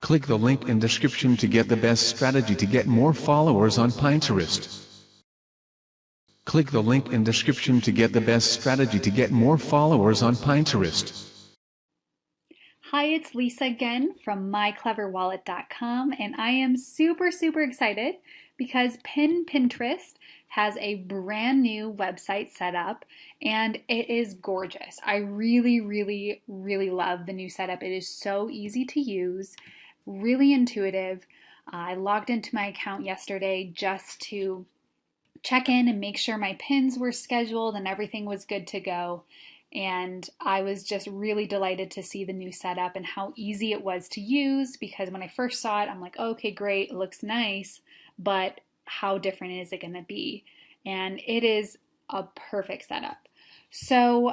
Click the link in description to get the best strategy to get more followers on Pinterest. Click the link in description to get the best strategy to get more followers on Pinterest. Hi, it's Lisa again from mycleverwallet.com, and I am super excited because Pinterest has a brand new website set up and it is gorgeous. I really love the new setup. It is so easy to use, really intuitive. I logged into my account yesterday just to check in and make sure my pins were scheduled and everything was good to go. And I was just really delighted to see the new setup and how easy it was to use, because when I first saw it, I'm like, okay, great, it looks nice, but how different is it going to be? And it is a perfect setup. So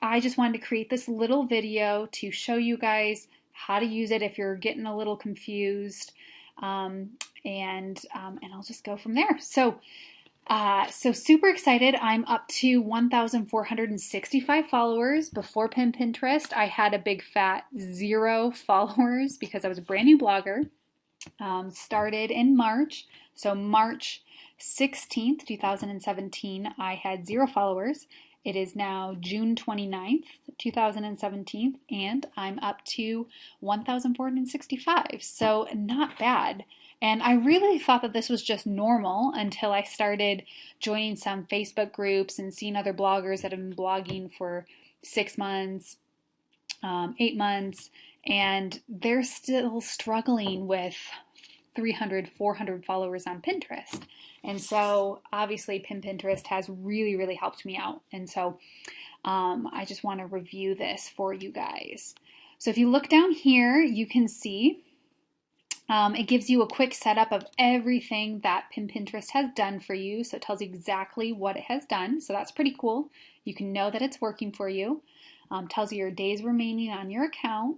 I just wanted to create this little video to show you guys how to use it if you're getting a little confused, and I'll just go from there. So super excited. I'm up to 1,465 followers. Before Pinterest, I had a big fat 0 followers because I was a brand new blogger. Started in March. So March 16th, 2017, I had 0 followers. It is now June 29th, 2017, and I'm up to 1,465. So not bad. And I really thought that this was just normal until I started joining some Facebook groups and seeing other bloggers that have been blogging for 6 months, 8 months, and they're still struggling with 300, 400 followers on Pinterest. And so obviously Pinterest has really helped me out. And so I just want to review this for you guys. So if you look down here, you can see it gives you a quick setup of everything that Pinterest has done for you. So it tells you exactly what it has done. So that's pretty cool. You can know that it's working for you. Tells you your days remaining on your account.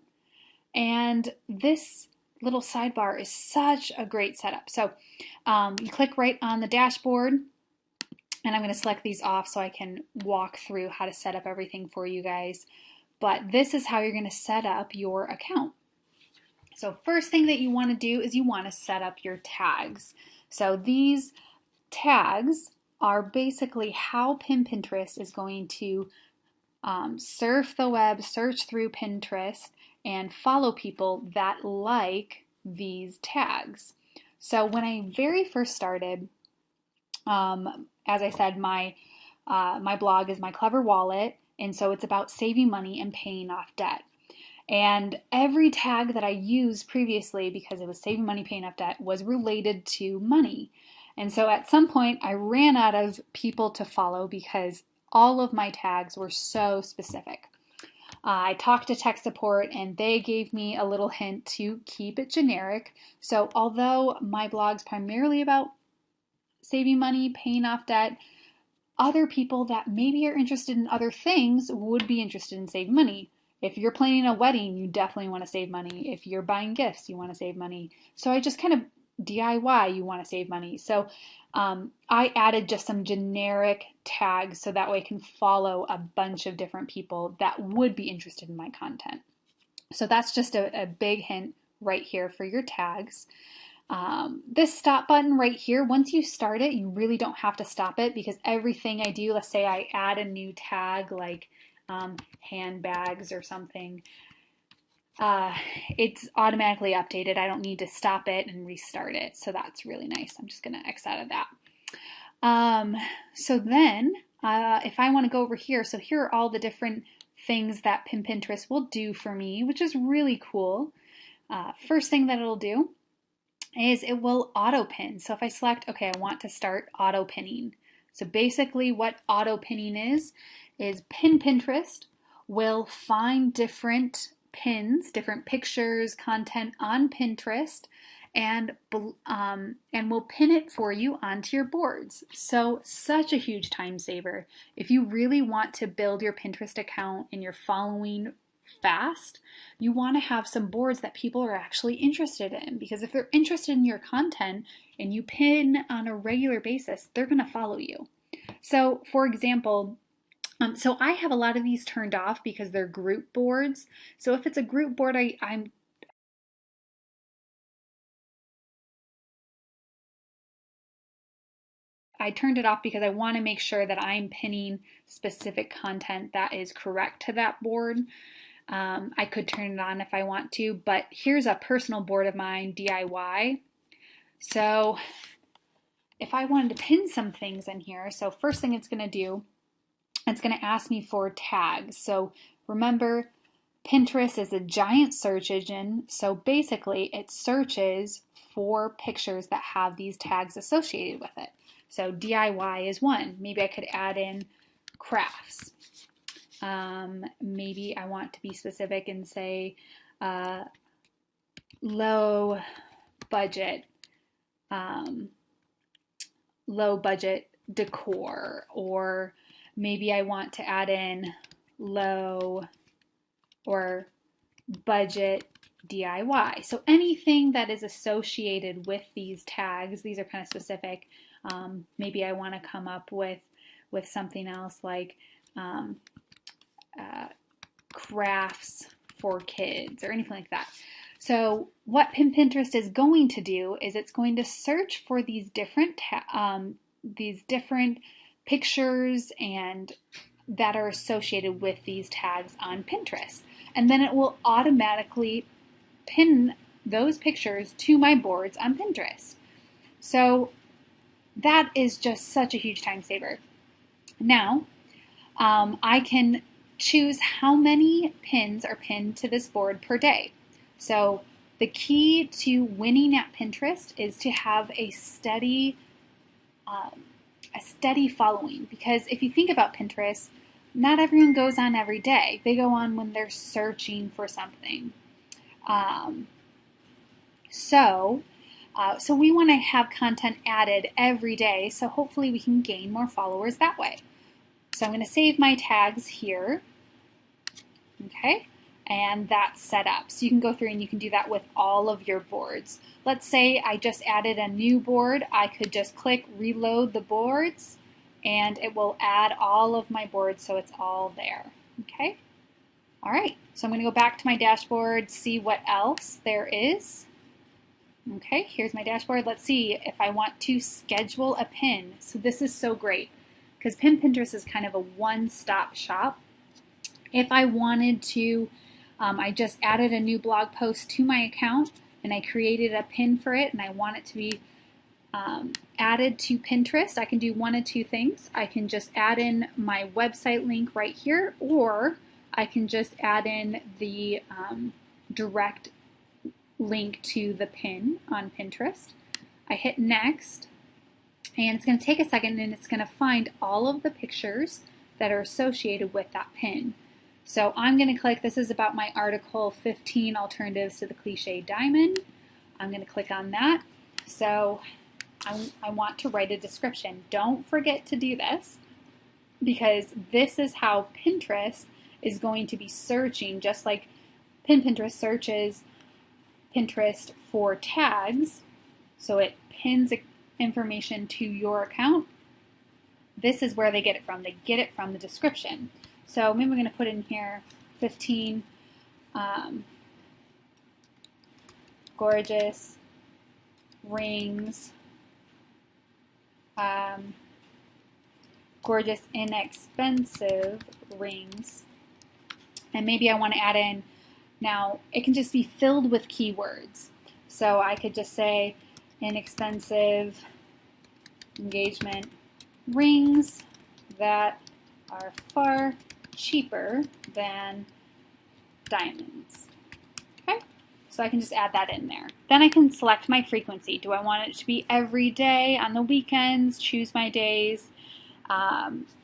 And this little sidebar is such a great setup. So you click right on the dashboard, and I'm going to select these off so I can walk through how to set up everything for you guys. But this is how you're going to set up your account. So first thing that you want to do is you want to set up your tags. So these tags are basically how Pinterest is going to surf the web, search through Pinterest, and follow people that like these tags. So when I very first started, as I said, my blog is My Clever Wallet, and so it's about saving money and paying off debt. And every tag that I used previously, because it was saving money, paying off debt, was related to money. And so at some point I ran out of people to follow because all of my tags were so specific. I talked to tech support and they gave me a little hint to keep it generic. So although my blog's primarily about saving money, paying off debt, other people that maybe are interested in other things would be interested in saving money. If you're planning a wedding, you definitely want to save money. If you're buying gifts, you want to save money. So I just kind of DIY, you want to save money. So I added just some generic tags so that way I can follow a bunch of different people that would be interested in my content. So that's just a big hint right here for your tags. This stop button right here, once you start it, you really don't have to stop it, because everything I do, let's say I add a new tag like handbags or something, it's automatically updated. I don't need to stop it and restart it. So that's really nice. I'm just going to X out of that. So then if I want to go over here, so here are all the different things that Pinterest will do for me, which is really cool. First thing that it'll do is it will auto pin. So if I select, okay, I want to start auto pinning. So basically what auto pinning is Pinterest will find different pins, different pictures, content on Pinterest, and will pin it for you onto your boards. So such a huge time saver. If you really want to build your Pinterest account and your following fast, you want to have some boards that people are actually interested in, because if they're interested in your content and you pin on a regular basis, they're going to follow you. So for example, so I have a lot of these turned off because they're group boards. So if it's a group board, I'm I turned it off because I want to make sure that I'm pinning specific content that is correct to that board. I could turn it on if I want to, but here's a personal board of mine, DIY. So if I wanted to pin some things in here, so first thing it's going to do, it's going to ask me for tags. So remember, Pinterest is a giant search engine, so basically it searches for pictures that have these tags associated with it. So DIY is one. Maybe I could add in crafts. Maybe I want to be specific and say low budget, low budget decor, or maybe I want to add in low or budget DIY. So anything that is associated with these tags, these are kind of specific. Maybe I want to come up with something else like crafts for kids or anything like that. So what Pinterest is going to do is it's going to search for these different pictures and that are associated with these tags on Pinterest. And then it will automatically pin those pictures to my boards on Pinterest. So that is just such a huge time saver. Now, I can choose how many pins are pinned to this board per day. So the key to winning at Pinterest is to have a steady following, because if you think about Pinterest, not everyone goes on every day. They go on when they're searching for something. So we want to have content added every day, so hopefully we can gain more followers that way. So I'm going to save my tags here, okay, and that's set up. So you can go through and you can do that with all of your boards. Let's say I just added a new board. I could just click reload the boards and it will add all of my boards so it's all there, okay? All right, so I'm going to go back to my dashboard, see what else there is. Okay, here's my dashboard. Let's see if I want to schedule a pin. So this is so great because Pinterest is kind of a one-stop shop. If I wanted to, I just added a new blog post to my account and I created a pin for it and I want it to be added to Pinterest. I can do one of two things. I can just add in my website link right here, or I can just add in the direct link to the pin on Pinterest. I hit next and it's going to take a second and it's going to find all of the pictures that are associated with that pin. So I'm going to click, this is about my article 15 alternatives to the cliche diamond. I'm going to click on that. So I want to write a description. Don't forget to do this because this is how Pinterest is going to be searching, just like Pinterest searches Pinterest for tags, so it pins information to your account. This is where they get it from. They get it from the description. So maybe we're going to put in here 15 gorgeous rings, gorgeous inexpensive rings, and maybe I want to add in. Now, it can just be filled with keywords. So I could just say inexpensive engagement rings that are far cheaper than diamonds. Okay, so I can just add that in there. Then I can select my frequency. Do I want it to be every day, on the weekends, choose my days?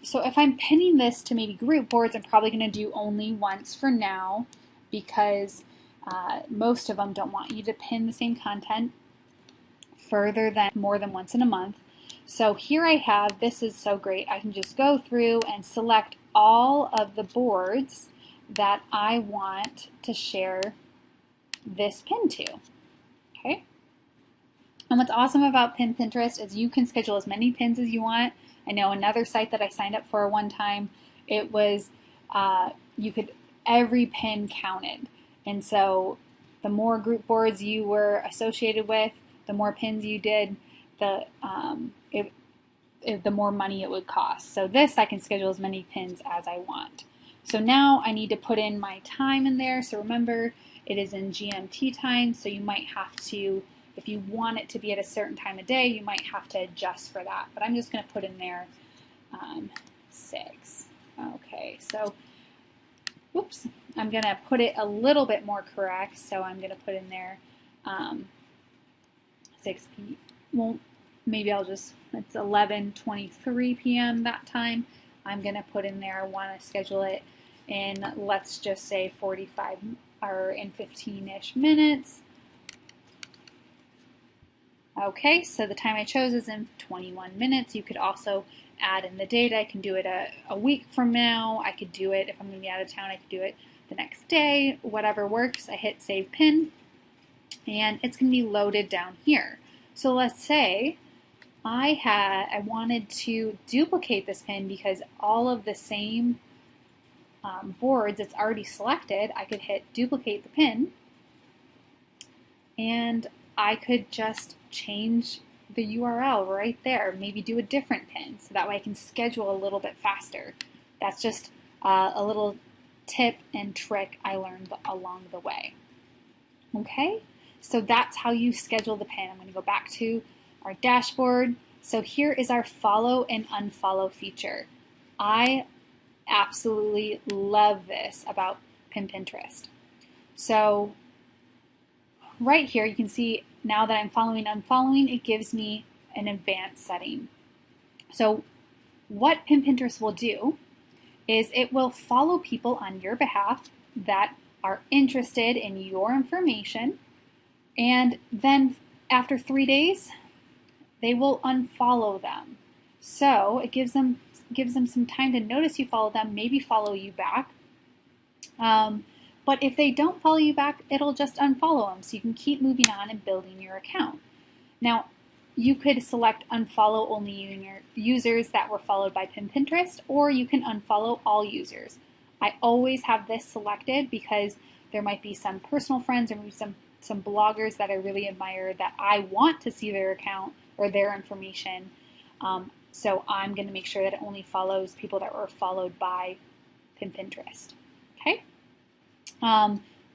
So if I'm pinning this to maybe group boards, I'm probably going to do only once for now, because most of them don't want you to pin the same content further than more than once in a month. So here I have, this is so great, I can just go through and select all of the boards that I want to share this pin to. Okay. And what's awesome about Pinterest is you can schedule as many pins as you want. I know another site that I signed up for one time, it was, every pin counted. And so the more group boards you were associated with, the more pins you did, the more money it would cost. So this, I can schedule as many pins as I want. So now I need to put in my time in there. So remember, it is in GMT time, so you might have to, if you want it to be at a certain time of day, you might have to adjust for that. But I'm just going to put in there 6. Okay, so, whoops, I'm going to put it a little bit more correct. So I'm going to put in there 6 p.m. Well, maybe I'll just, it's 11:23 p.m. that time. I'm going to put in there, I want to schedule it in, let's just say 45 or in 15-ish minutes. Okay, so the time I chose is in 21 minutes. You could also add in the date. I can do it a week from now. I could do it, if I'm going to be out of town, I could do it the next day, whatever works. I hit Save Pin, and it's going to be loaded down here. So let's say I wanted to duplicate this pin because all of the same boards it's already selected. I could hit duplicate the pin, and I could just change the URL right there, maybe do a different pin, so that way I can schedule a little bit faster. That's just a little tip and trick I learned along the way. Okay, so that's how you schedule the pin. I'm going to go back to our dashboard. So here is our follow and unfollow feature. I absolutely love this about Pinterest. So right here you can see now that I'm following unfollowing, it gives me an advanced setting. So what Pinterest will do is it will follow people on your behalf that are interested in your information, and then after 3 days they will unfollow them. So it gives them some time to notice you follow them, maybe follow you back. But if they don't follow you back, it'll just unfollow them, so you can keep moving on and building your account. Now, you could select unfollow only users that were followed by Pinterest, or you can unfollow all users. I always have this selected because there might be some personal friends or maybe some bloggers that I really admire that I want to see their account or their information. So I'm going to make sure that it only follows people that were followed by Pinterest. Okay.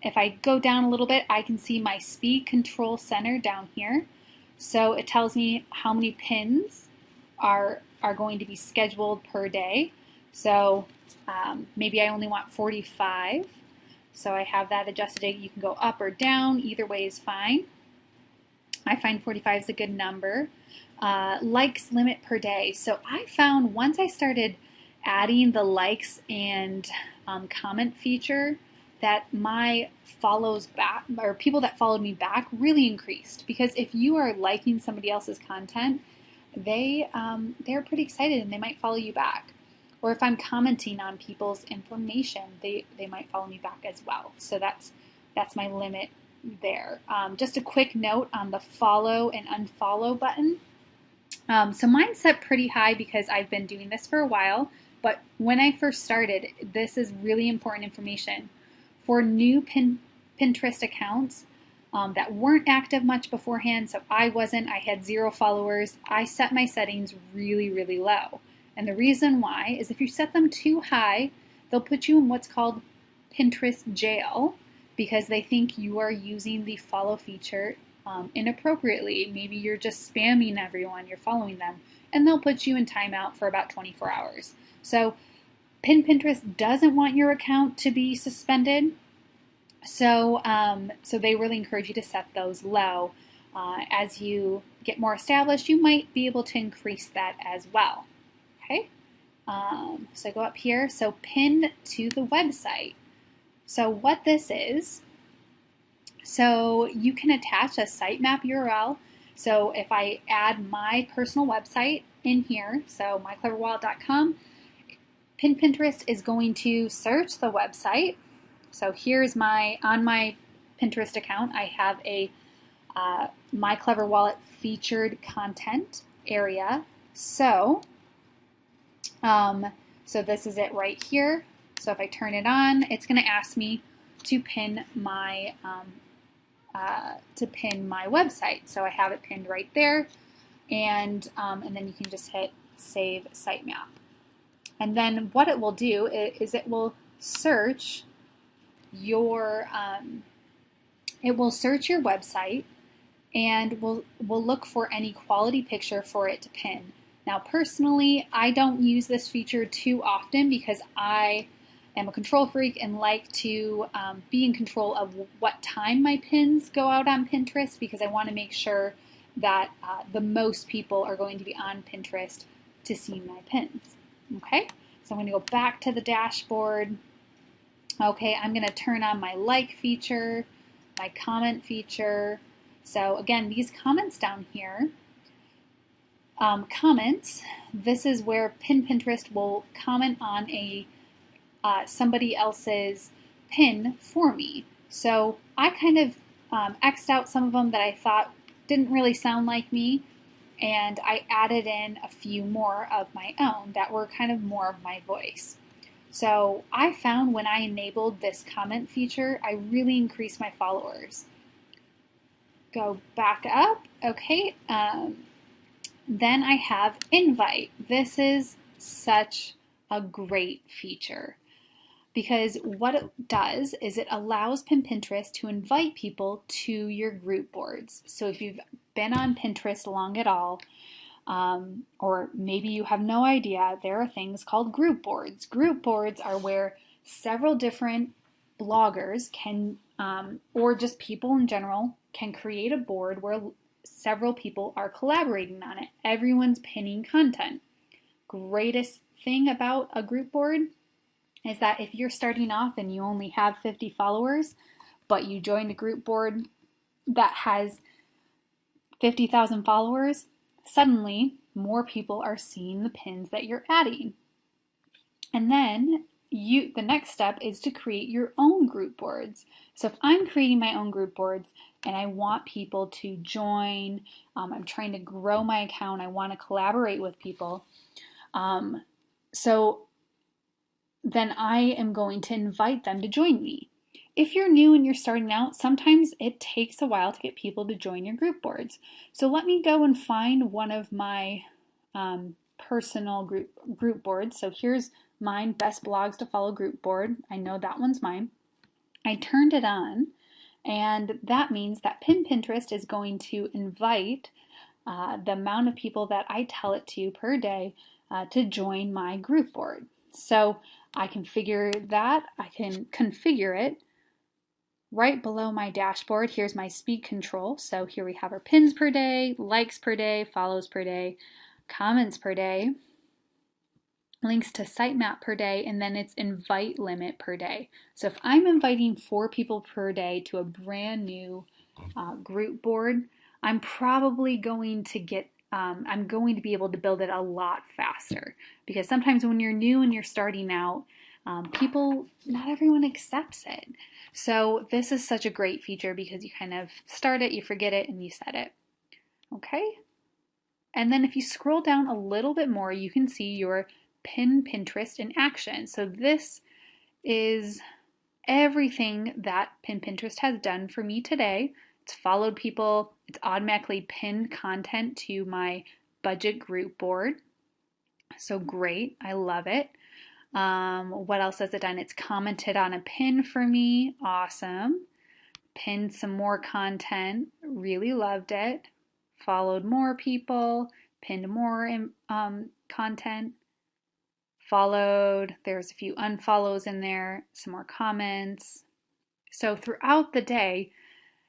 If I go down a little bit, I can see my speed control center down here. So it tells me how many pins are going to be scheduled per day. So maybe I only want 45. So I have that adjusted. You can go up or down. Either way is fine. I find 45 is a good number. Likes limit per day. So I found once I started adding the likes and comment feature that my follows back, or people that followed me back, really increased. Because if you are liking somebody else's content, they're pretty excited and they might follow you back. Or if I'm commenting on people's information, they might follow me back as well. So that's my limit there. Just a quick note on the follow and unfollow button. So mine's set pretty high because I've been doing this for a while, but when I first started, this is really important information. For new Pinterest accounts that weren't active much beforehand, so I had 0 followers, I set my settings really, really low. And the reason why is if you set them too high, they'll put you in what's called Pinterest jail, because they think you are using the follow feature inappropriately. Maybe you're just spamming everyone, you're following them, and they'll put you in timeout for about 24 hours. So Pinterest doesn't want your account to be suspended, so they really encourage you to set those low. As you get more established, you might be able to increase that as well. Okay, so go up here, so pin to the website. So what this is, so you can attach a sitemap URL. So if I add my personal website in here, so mycleverwallet.com, Pinterest is going to search the website. So here's on my Pinterest account, I have a My Clever Wallet featured content area. So this is it right here. So if I turn it on, it's going to ask me to pin my website. So I have it pinned right there, and then you can just hit save sitemap. And then what it will do is it will search your website and will look for any quality picture for it to pin. Now, personally, I don't use this feature too often because I am a control freak and like to be in control of what time my pins go out on Pinterest, because I want to make sure that the most people are going to be on Pinterest to see my pins. Okay, so I'm going to go back to the dashboard. Okay, I'm going to turn on my like feature, my comment feature. So again, these comments down here, comments, this is where Pinterest will comment on somebody else's pin for me. So I kind of X'd out some of them that I thought didn't really sound like me, and I added in a few more of my own that were kind of more of my voice. So I found when I enabled this comment feature, I really increased my followers. Go back up, okay. Then I have invite. This is such a great feature because what it does is it allows Pinterest to invite people to your group boards. So if you've been on Pinterest long at all, or maybe you have no idea, there are things called group boards. Group boards are where several different bloggers can, or just people in general, can create a board where several people are collaborating on it. Everyone's pinning content. Greatest thing about a group board is that if you're starting off and you only have 50 followers, but you joined a group board that has 50,000 followers, suddenly more people are seeing the pins that you're adding. And then the next step is to create your own group boards. So if I'm creating my own group boards and I want people to join, I'm trying to grow my account, I want to collaborate with people, so then I am going to invite them to join me. If you're new and you're starting out, sometimes it takes a while to get people to join your group boards. So let me go and find one of my personal group boards. So here's mine, Best Blogs to Follow group board. I know that one's mine. I turned it on, and that means that Pinterest is going to invite the amount of people that I tell it to per day to join my group board. So I can configure it right below my dashboard. Here's my speed control. So here we have our pins per day, likes per day, follows per day, comments per day, links to sitemap per day, and then it's invite limit per day. So if I'm inviting 4 people per day to a brand new group board, I'm probably going to I'm going to be able to build it a lot faster, because sometimes when you're new and you're starting out, not everyone accepts it. So this is such a great feature because you kind of start it, you forget it, and you set it. Okay? And then if you scroll down a little bit more, you can see your Pin Pinterest in action. So this is everything that Pin Pinterest has done for me today. It's followed people, it's automatically pinned content to my budget group board. So great, I love it. What else has it done? It's commented on a pin for me, awesome. Pinned some more content, really loved it. Followed more people, pinned more content. Followed, there's a few unfollows in there, some more comments. So throughout the day,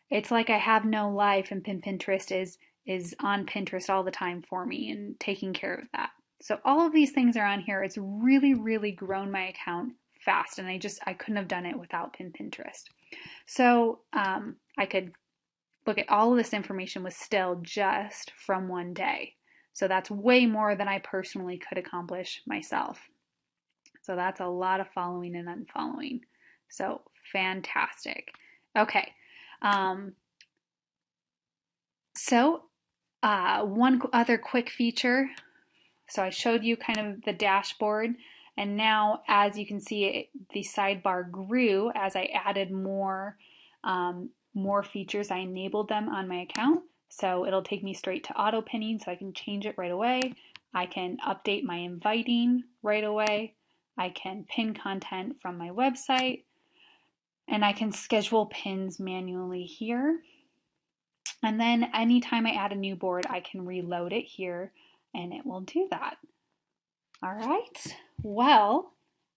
it's like I have no life, and Pinterest is on Pinterest all the time for me and taking care of that. So all of these things are on here. It's really, really grown my account fast, and I couldn't have done it without Pinterest. So I could look at all of this information was still just from one day. So that's way more than I personally could accomplish myself. So that's a lot of following and unfollowing. So fantastic. Okay. One other quick feature. So I showed you kind of the dashboard, and now as you can see, the sidebar grew as I added more features. I enabled them on my account. So it'll take me straight to auto pinning, so I can change it right away. I can update my inviting right away. I can pin content from my website, and I can schedule pins manually here. And then anytime I add a new board, I can reload it here and it will do that. All right. Well,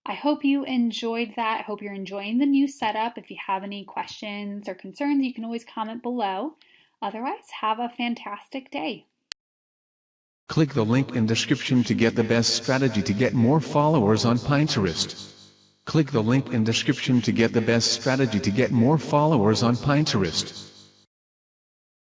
I hope you enjoyed that. I hope you're enjoying the new setup. If you have any questions or concerns, you can always comment below. Otherwise, have a fantastic day. Click the link in description to get the best strategy to get more followers on Pinterest. Click the link in description to get the best strategy to get more followers on Pinterest.